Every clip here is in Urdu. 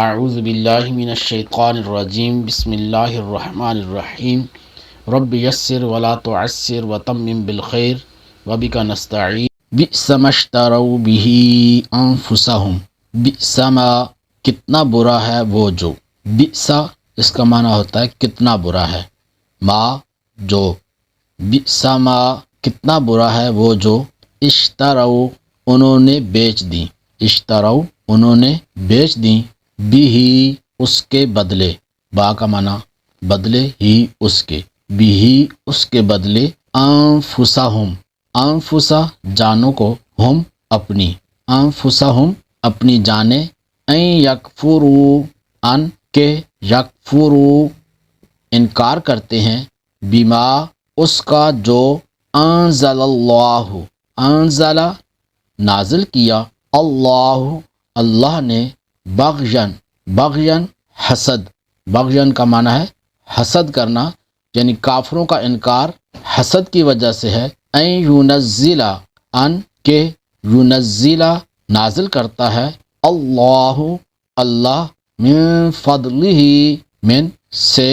اعوذ باللہ من الشیطان الرجیم بسم اللہ الرحمن الرحیم رب یسر ولا تعسر وتمم بالخیر وبک نستعین بئس ما اشتروا به انفسهم بئس ما کتنا برا ہے وہ جو، بئس اس کا معنی ہوتا ہے کتنا برا ہے، ما جو، بئس ما کتنا برا ہے وہ جو اشتروا انہوں نے بیچ دی، اشتروا انہوں نے بیچ دی، بھی اس کے بدلے، با کا معنی بدلے ہی اس کے، بھی اس کے بدلے، انفسہم انفسا جانوں کو، ہم اپنی، انفسہم اپنی جانیں، ان یکفروا ان کے یکفروا انکار کرتے ہیں، بما اس کا جو انزل اللہ انزل نازل کیا، اللہ نے بغین بغین حسد، بغین کا معنی ہے حسد کرنا، یعنی کافروں کا انکار حسد کی وجہ سے ہے، این یونزلا ان کے یونزلا نازل کرتا ہے، اللہ من فضلہ من سے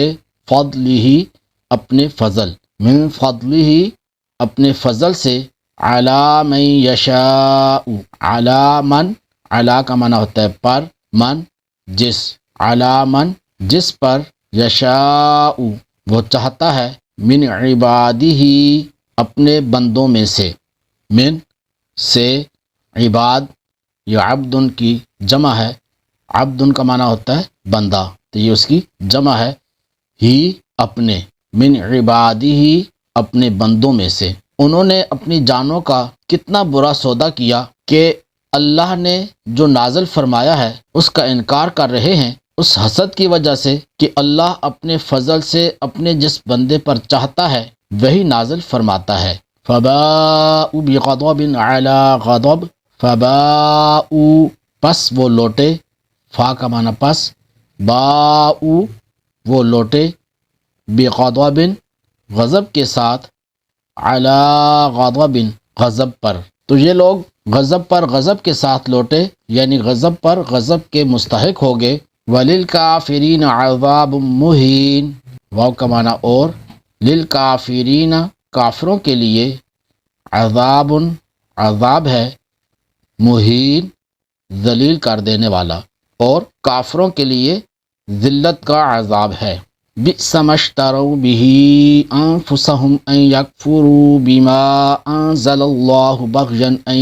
فضلہ اپنے فضل، من فضلہ اپنے فضل سے، علی من یشاء علی من، علی کا معنی ہوتا ہے پر، من جس، علی من جس پر، یشاء وہ چاہتا ہے، من عبادہ اپنے بندوں میں سے، من سے عباد یہ عبدن کی جمع ہے، عبدن کا معنی ہوتا ہے بندہ، تو یہ اس کی جمع ہے، ہی اپنے، من عبادہ اپنے بندوں میں سے، انہوں نے اپنی جانوں کا کتنا برا سودا کیا کہ اللہ نے جو نازل فرمایا ہے اس کا انکار کر رہے ہیں، اس حسد کی وجہ سے کہ اللہ اپنے فضل سے اپنے جس بندے پر چاہتا ہے وہی نازل فرماتا ہے، فباءوا بغضب علی غضب، فباءوا پس وہ لوٹے، فا کا معنی پس، باءوا وہ لوٹے، بغضب غضب کے ساتھ، علی غضب غضب پر، تو یہ لوگ غضب پر غضب کے ساتھ لوٹے، یعنی غضب پر غضب کے مستحق ہو گئے، وَلِلْكَافِرِينَ عَذَابٌ مُّهِينٌ، واو کا معنی اور، للکافرین کافروں کے لیے، عذاب عذاب ہے، مہین ذلیل کر دینے والا، اور کافروں کے لیے ذلت کا عذاب ہے، بئس ما اشتروا به انفسهم ان يكفروا بما انزل الله بغيا ان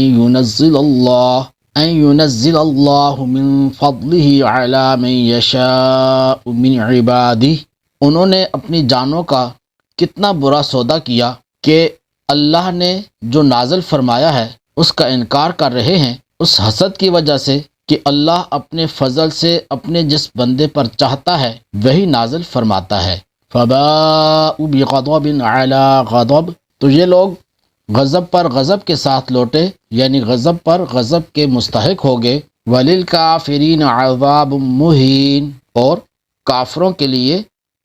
ينزل الله من فضله على من يشاء من عباده، انہوں نے اپنی جانوں کا کتنا برا سودا کیا کہ اللہ نے جو نازل فرمایا ہے اس کا انکار کر رہے ہیں، اس حسد کی وجہ سے کہ اللہ اپنے فضل سے اپنے جس بندے پر چاہتا ہے وہی نازل فرماتا ہے، فباءوا بغضب علی غضب، تو یہ لوگ غضب پر غضب کے ساتھ لوٹے، یعنی غضب پر غضب کے مستحق ہو گئے، وَلِلْكَافِرِينَ عَذَابٌ مُّهِينٌ اور کافروں کے لیے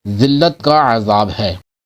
ذلت کا عذاب ہے۔